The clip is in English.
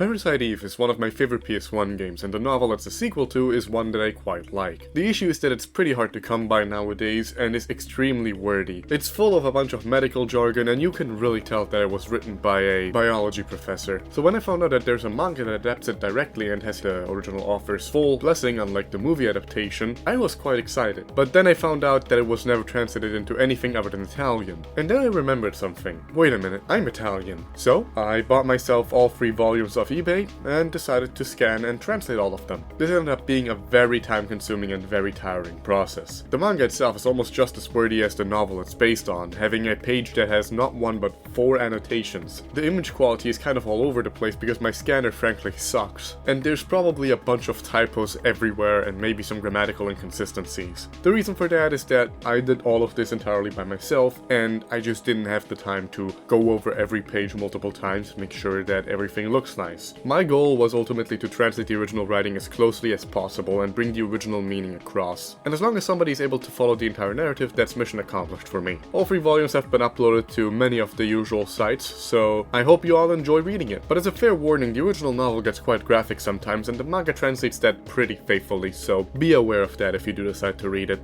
Parasite Eve is one of my favorite PS1 games, and the novel it's a sequel to is one that I quite like. The issue is that it's pretty hard to come by nowadays and is extremely wordy. It's full of a bunch of medical jargon, and you can really tell that it was written by a biology professor. So when I found out that there's a manga that adapts it directly and has the original author's full blessing, unlike the movie adaptation, I was quite excited. But then I found out that it was never translated into anything other than Italian. And then I remembered something. Wait a minute, I'm Italian. So I bought myself all 3 volumes of eBay and decided to scan and translate all of them. This ended up being a very time-consuming and very tiring process. The manga itself is almost just as wordy as the novel it's based on, having a page that has not 1 but 4 annotations. The image quality is kind of all over the place because my scanner frankly sucks, and there's probably a bunch of typos everywhere and maybe some grammatical inconsistencies. The reason for that is that I did all of this entirely by myself, and I just didn't have the time to go over every page multiple times to make sure that everything looks nice. My goal was ultimately to translate the original writing as closely as possible and bring the original meaning across. And as long as somebody is able to follow the entire narrative, that's mission accomplished for me. All 3 volumes have been uploaded to many of the usual sites, so I hope you all enjoy reading it. But as a fair warning, the original novel gets quite graphic sometimes, and the manga translates that pretty faithfully, so be aware of that if you do decide to read it.